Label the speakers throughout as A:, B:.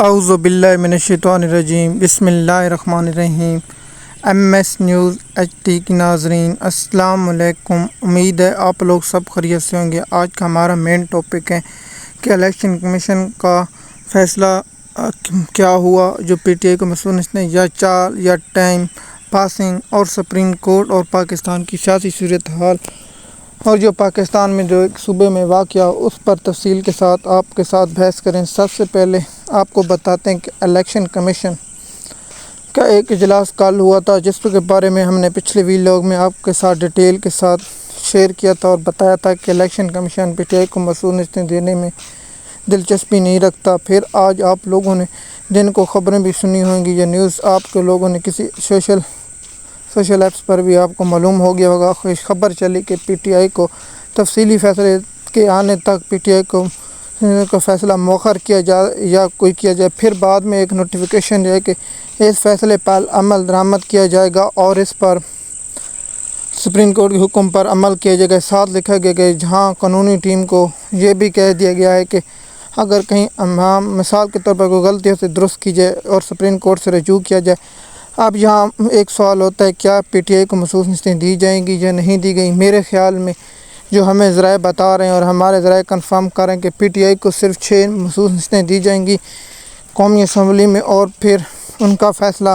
A: اعوذ باللہ من الشیطان الرجیم بسم اللہ الرحمن الرحیم۔ M S news H T کی ناظرین السلام علیکم، امید ہے آپ لوگ سب خیریت سے ہوں گے۔ آج کا ہمارا مین ٹاپک ہے کہ الیکشن کمیشن کا فیصلہ کیا ہوا، جو پی ٹی آئی کو مسئول نے یا چال یا ٹائم پاسنگ، اور سپریم کورٹ اور پاکستان کی سیاسی صورتحال اور جو پاکستان میں جو ایک صوبے میں واقعہ اس پر تفصیل کے ساتھ آپ کے ساتھ بحث کریں۔ سب سے پہلے آپ کو بتاتے ہیں کہ الیکشن کمیشن کا ایک اجلاس کل ہوا تھا، جس کے بارے میں ہم نے پچھلے ویلاگ میں آپ کے ساتھ ڈیٹیل کے ساتھ شیئر کیا تھا اور بتایا تھا کہ election commission P T I کو مسئولیتیں دینے میں دلچسپی نہیں رکھتا۔ پھر آج آپ لوگوں نے جن کو خبریں بھی سنی ہوں گی یا نیوز آپ کے لوگوں نے کسی سوشل ایپس پر بھی آپ کو معلوم ہو گیا ہوگا، خبر چلی کہ پی ٹی آئی کو تفصیلی فیصلے کے آنے تک پی ٹی آئی کو فیصلہ مؤخر کیا جائے یا کوئی کیا جائے، پھر بعد میں ایک نوٹیفیکیشن ہے کہ اس فیصلے پر عمل درآمد کیا جائے گا اور اس پر سپریم کورٹ کے حکم پر عمل کیا جائے گا۔ ساتھ لکھا گیا کہ جہاں قانونی ٹیم کو یہ بھی کہہ دیا گیا ہے کہ اگر کہیں مثال کے طور پر کوئی غلطی سے درست کی جائے اور سپریم کورٹ سے رجوع کیا جائے۔ اب یہاں ایک سوال ہوتا ہے، کیا پی ٹی آئی کو مخصوص نشستیں دی جائیں گی یا نہیں دی گئی؟ میرے خیال میں جو ہمیں ذرائع بتا رہے ہیں اور ہمارے ذرائع کنفرم کر رہے ہیں کہ پی ٹی آئی کو صرف 6 مخصوص نشستیں دی جائیں گی قومی اسمبلی میں، اور پھر ان کا فیصلہ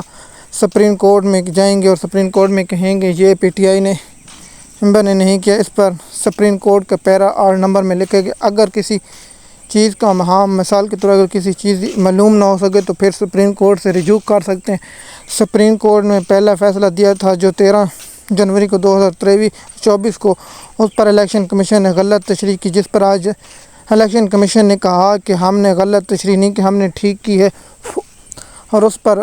A: سپریم کورٹ میں جائیں گے اور سپریم کورٹ میں کہیں گے یہ پی ٹی آئی نے ممبر نے نہیں کیا۔ اس پر سپریم کورٹ کا پیرا 8 نمبر میں لکھے کہ اگر کسی چیز کا مثال کے طور پر اگر کسی چیز معلوم نہ ہو سکے تو پھر سپریم کورٹ سے رجوع کر سکتے ہیں۔ سپریم کورٹ نے پہلا فیصلہ دیا تھا جو 13 جنوری کو 2024 کو، اس پر الیکشن کمیشن نے غلط تشریح کی، جس پر آج الیکشن کمیشن نے کہا کہ ہم نے غلط تشریح نہیں کی، ہم نے ٹھیک کی ہے اور اس پر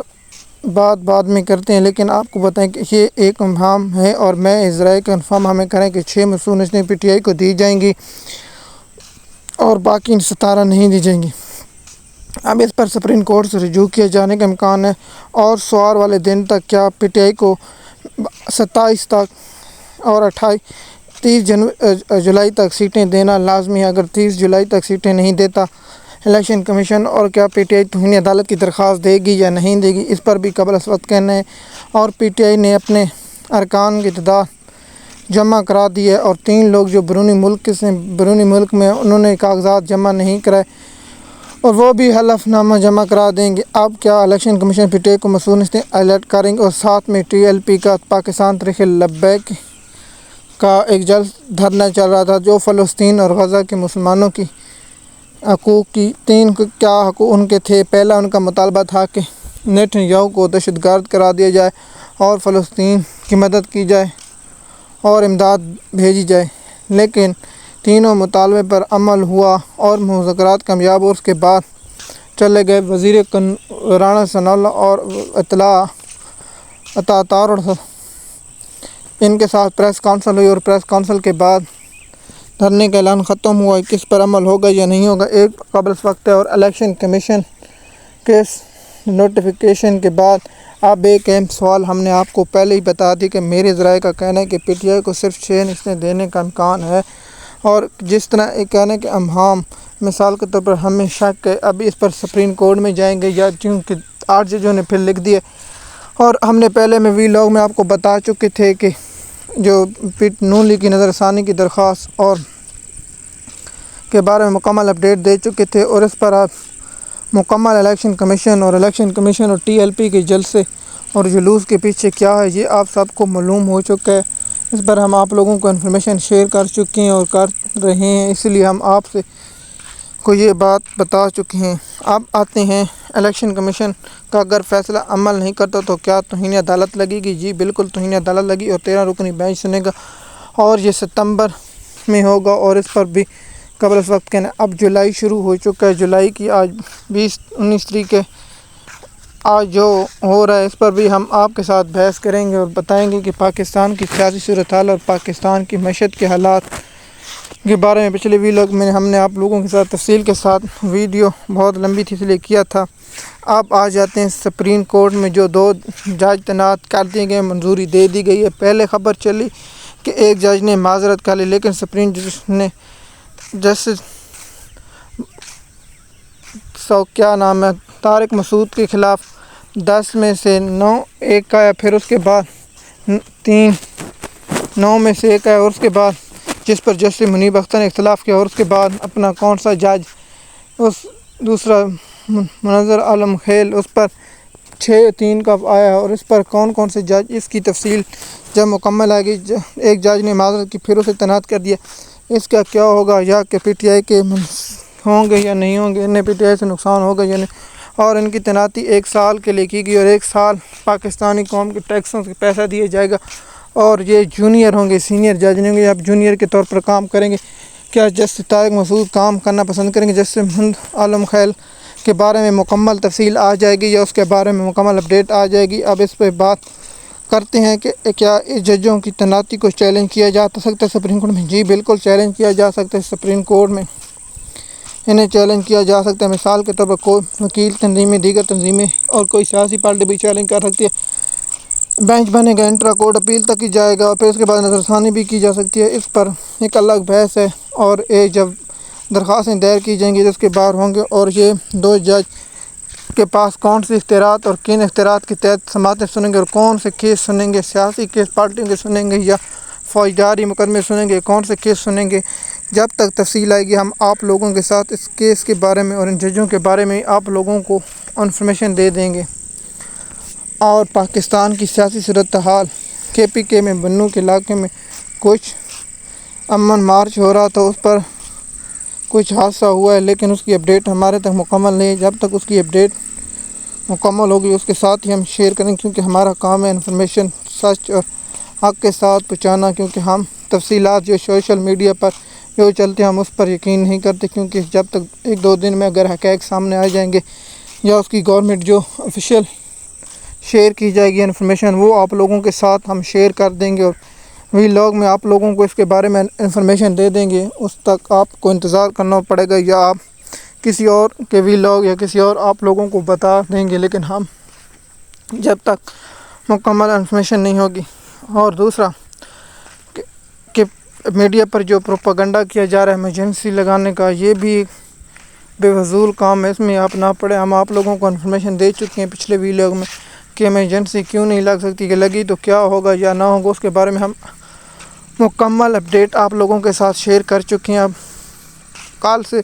A: بعد میں کرتے ہیں۔ لیکن آپ کو بتائیں کہ یہ ایک ابہام ہے اور میں ذرائع کنفرم ہمیں کریں کہ 6 مخصوص نشستیں پی ٹی آئی کو دی جائیں گی اور باقی 17 نہیں دی جائیں گی۔ اب اس پر سپریم کورٹ سے رجوع کیے جانے کا امکان ہے اور سوار والے دن تک کیا پی ٹی آئی کو 27 تک اور 30 جولائی تک سیٹیں دینا لازمی ہے۔ اگر 30 جولائی تک سیٹیں نہیں دیتا الیکشن کمیشن، اور کیا پی ٹی آئی توہین عدالت کی درخواست دے گی یا نہیں دے گی، اس پر بھی قبل از وقت کہنا ہے۔ اور پی ٹی آئی نے اپنے ارکان کی تعداد جمع کرا دی ہے اور 3 لوگ جو بیرونی ملک میں انہوں نے کاغذات جمع نہیں کرائے اور وہ بھی حلف نامہ جمع کرا دیں گے۔ اب کیا election commission P T I کو مخصوص نشستیں الرٹ کریں گے؟ اور ساتھ میں ٹی ایل پی کا پاکستان تحریک لبیک کا ایک جلسہ دھرنا چل رہا تھا جو فلسطین اور غزہ کے مسلمانوں کی حقوق کی 3 کیا حقوق ان کے تھے۔ پہلا ان کا مطالبہ تھا کہ نیتن یاہو کو دہشت گرد قرار دیا جائے اور فلسطین کی مدد کی جائے اور امداد بھیجی جائے، لیکن تینوں مطالبے پر عمل ہوا اور مذاکرات کامیاب، اور اس کے بعد چلے گئے۔ وزیر رانا ثناء اللہ اور اطلاع عطا طاہر ان کے ساتھ پریس کانفرنس ہوئی اور پریس کانفرنس کے بعد دھرنے کا اعلان ختم ہوا۔ کس پر عمل ہوگا یا نہیں ہوگا ایک قبل وقت ہے، اور الیکشن کمیشن کے نوٹیفیکیشن کے بعد اب ایک اہم سوال ہم نے آپ کو پہلے ہی بتا دی کہ میرے ذرائع کا کہنا ہے کہ پی ٹی آئی کو صرف 6 نشستیں دینے کا امکان ہے، اور جس طرح ایک کہنے کے ابہام مثال کے طور پر ہمیں شک ہے ابھی اس پر سپریم کورٹ میں جائیں گے یا چونکہ 8 ججوں نے پھر لکھ دیے، اور ہم نے پہلے میں ویلاگ میں آپ کو بتا چکے تھے کہ جو نون لیگ کی نظر ثانی کی درخواست اور کے بارے میں مکمل اپڈیٹ دے چکے تھے، اور اس پر آپ مکمل الیکشن کمیشن اور ٹی ایل پی کے جلسے اور جلوس کے پیچھے کیا ہے یہ آپ سب کو معلوم ہو چکا ہے۔ اس پر ہم آپ لوگوں کو انفارمیشن شیئر کر چکے ہیں اور کر رہے ہیں، اس لیے ہم آپ سے کو یہ بات بتا چکے ہیں۔ اب آتے ہیں الیکشن کمیشن کا اگر فیصلہ عمل نہیں کرتا تو کیا توہین عدالت لگے گی؟ جی بالکل توہین عدالت لگی اور 13 رکنی بینچ سنے گا اور یہ ستمبر میں ہوگا، اور اس پر بھی قبل از وقت کہنا اب جولائی شروع ہو چکا ہے، جولائی کی آج 19 تاریخ ہے، آج جو ہو رہا ہے اس پر بھی ہم آپ کے ساتھ بحث کریں گے اور بتائیں گے کہ پاکستان کی سیاسی صورتحال اور پاکستان کی معیشت کے حالات کے بارے میں پچھلے ویلاگ میں ہم نے آپ لوگوں کے ساتھ تفصیل کے ساتھ ویڈیو بہت لمبی تھی اس لیے کیا تھا۔ آپ آ جاتے ہیں سپریم کورٹ میں جو 2 جج تعینات کر دیے گئے، منظوری دے دی گئی ہے۔ پہلے خبر چلی کہ ایک جج نے معذرت کر لی، لیکن سپریم جج نے جسٹس کیا نام ہے طارق مسعود کے خلاف 10 میں سے 9 ایک آیا، پھر اس کے بعد 9 میں سے ایک آیا، اور اس کے بعد جس پر جسٹس منیب اختر نے اختلاف کیا، اور اس کے بعد اپنا کون سا جج اس دوسرا منظر عالم خیل اس پر 6-3 کا آیا، اور اس پر کون سے جج، اس کی تفصیل جب مکمل آئے گی۔ ایک جج نے معذرت کی، پھر اسے تعینات کر دیا۔ اس کا کیا ہوگا، یا کہ پی ٹی آئی کے ہوں گے یا نہیں ہوں گے، انہیں پی ٹی آئی سے نقصان ہوگا یا نہیں، اور ان کی تعیناتی 1 سال کے لیے کی گئی، اور 1 سال پاکستانی قوم کے ٹیکسوں سے پیسہ دیا جائے گا، اور یہ جونیئر ہوں گے، سینئر جج نہیں ہوں گے، اب جونیئر کے طور پر کام کریں گے۔ کیا جسٹس طارق مسعود کام کرنا پسند کریں گے؟ جسٹس منظر عالم خیل کے بارے میں مکمل تفصیل آ جائے گی، یا اس کے بارے میں مکمل اپڈیٹ آ جائے گی۔ اب اس پہ بات کرتے ہیں کہ کیا اس ججوں کی تعیناتی کو چیلنج کیا جا سکتا ہے سپریم کورٹ میں؟ جی بالکل چیلنج کیا جا سکتا ہے سپریم کورٹ میں، انہیں چیلنج کیا جا سکتا ہے۔ مثال کے طور پر کوئی وکیل تنظیمیں، دیگر تنظیمیں اور کوئی سیاسی پارٹی بھی چیلنج کر سکتی ہے۔ بینچ بنے گا، انٹرا کورٹ اپیل تک کی جائے گا، اور پھر اس کے بعد نظر ثانی بھی کی جا سکتی ہے۔ اس پر ایک الگ بحث ہے، اور جب درخواستیں دائر کی جائیں گی تو اس کے بعد ہوں گے، اور یہ 2 جج کے پاس کون سی اختیارات اور کن اختیارات کے تحت سماعتیں سنیں گے، اور کون سے کیس سنیں گے، سیاسی کیس پارٹیوں کے سنیں گے یا فوجداری مقدمے سنیں گے، کون سے کیس سنیں گے، جب تک تفصیل آئے گی ہم آپ لوگوں کے ساتھ اس کیس کے بارے میں اور ان ججوں کے بارے میں آپ لوگوں کو انفارمیشن دے دیں گے۔ اور پاکستان کی سیاسی صورتحال، کے پی کے میں بنوں کے علاقے میں کچھ امن مارچ ہو رہا تھا، اس پر کچھ حادثہ ہوا ہے، لیکن اس کی اپڈیٹ ہمارے تک مکمل نہیں ہے۔ جب تک اس کی اپڈیٹ مکمل ہوگی اس کے ساتھ ہی ہم شیئر کریں، کیونکہ ہمارا کام ہے انفارمیشن سچ اور حق کے ساتھ پہنچانا، کیونکہ ہم تفصیلات جو سوشل میڈیا پر جو چلتے ہیں ہم اس پر یقین نہیں کرتے، کیونکہ جب تک 1-2 دن میں اگر حقائق سامنے آ جائیں گے، یا اس کی گورنمنٹ جو آفیشیل شیئر کی جائے گی انفارمیشن، وہ آپ لوگوں کے ساتھ ہم شیئر کر دیں گے، اور وی لاگ میں آپ لوگوں کو اس کے بارے میں انفارمیشن دے دیں گے۔ اس تک آپ کو انتظار کرنا پڑے گا، یا آپ کسی اور کے وی لاگ یا کسی اور آپ لوگوں کو بتا دیں گے، لیکن ہم جب تک مکمل انفارمیشن نہیں ہوگی۔ اور دوسرا کہ میڈیا پر جو پروپیگنڈا کیا جا رہا ہے ایمرجنسی لگانے کا، یہ بھی ایک بے فضول کام ہے، اس میں آپ نہ پڑے۔ ہم آپ لوگوں کو انفارمیشن دے چکے ہیں پچھلے وی لاگ میں کہ ایمرجنسی کیوں نہیں لگ سکتی، کہ لگی تو کیا ہوگا یا نہ ہوگا، اس کے بارے میں ہم مکمل اپڈیٹ آپ لوگوں کے ساتھ شیئر کر چکے ہیں۔ اب کل سے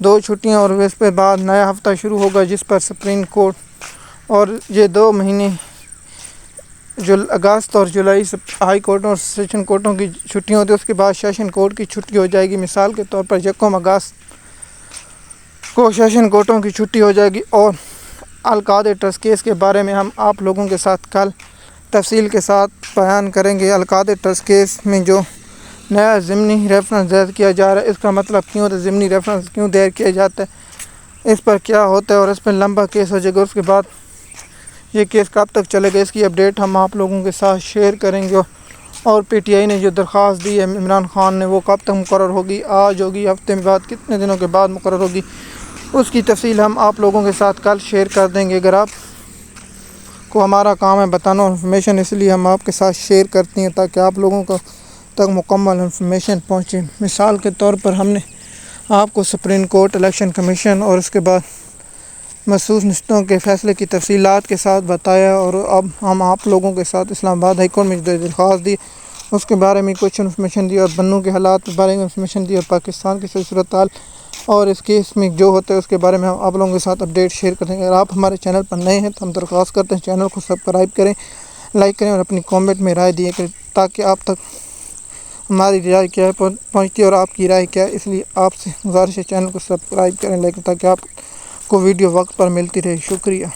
A: 2 چھٹیاں اور اس پہ بعد نیا ہفتہ شروع ہوگا، جس پر سپریم کورٹ، اور یہ 2 مہینے اگست اور جولائی ہائی کورٹوں اور سیشن کورٹوں کی چھٹیاں ہوتی ہیں، اس کے بعد سیشن کورٹ کی چھٹی ہو جائے گی۔ مثال کے طور پر 1 اگست کو سیشن کورٹوں کی چھٹی ہو جائے گی، اور القادری ٹرسٹ کیس کے بارے میں ہم آپ لوگوں کے ساتھ کل تفصیل کے ساتھ بیان کریں گے۔ القادری ٹرسٹ کیس میں جو نیا ضمنی ریفرنس دائر کیا جا رہا ہے، اس کا مطلب کیوں ہوتا ہے، ضمنی ریفرنس کیوں دائر کیا جاتا ہے، اس پر کیا ہوتا ہے، اور اس پہ لمبا کیس ہو جائے گا، اس کے بعد یہ کیس کب تک چلے گا، اس کی اپڈیٹ ہم آپ لوگوں کے ساتھ شیئر کریں گے۔ اور پی ٹی آئی نے جو درخواست دی ہے عمران خان نے، وہ کب تک مقرر ہوگی، آج ہوگی، ہفتے میں بعد، کتنے دنوں کے بعد مقرر ہوگی، اس کی تفصیل ہم آپ لوگوں کے ساتھ کل شیئر کر دیں گے۔ اگر آپ کو ہمارا کام ہے بتانا انفارمیشن، اس لیے ہم آپ کے ساتھ شیئر کرتے ہیں تاکہ آپ لوگوں کو تک مکمل انفارمیشن پہنچے۔ مثال کے طور پر ہم نے آپ کو سپریم کورٹ، الیکشن کمیشن اور اس کے بعد مخصوص نشستوں کے فیصلے کی تفصیلات کے ساتھ بتایا، اور اب ہم آپ لوگوں کے ساتھ اسلام آباد ہائی کورٹ میں جو درخواست دی اس کے بارے میں کچھ انفارمیشن دی، اور بنوں کے حالات کے بارے میں انفارمیشن دی، اور پاکستان کی صورتحال اور اس کیس میں جو ہوتا ہے اس کے بارے میں ہم آپ لوگوں کے ساتھ اپڈیٹ شیئر کریں گے۔ اگر آپ ہمارے چینل پر نئے ہیں تو ہم درخواست کرتے ہیں چینل کو سبسکرائب کریں، لائک کریں، اور اپنی کامنٹ میں رائے دیا کریں، تاکہ آپ تک ہماری رائے کیا ہے پہنچتی ہے اور آپ کی رائے کیا ہے۔ اس لیے آپ سے گزارش ہے چینل کو سبسکرائب کریں، لیکن تاکہ آپ کو ویڈیو وقت پر ملتی رہے۔ شکریہ۔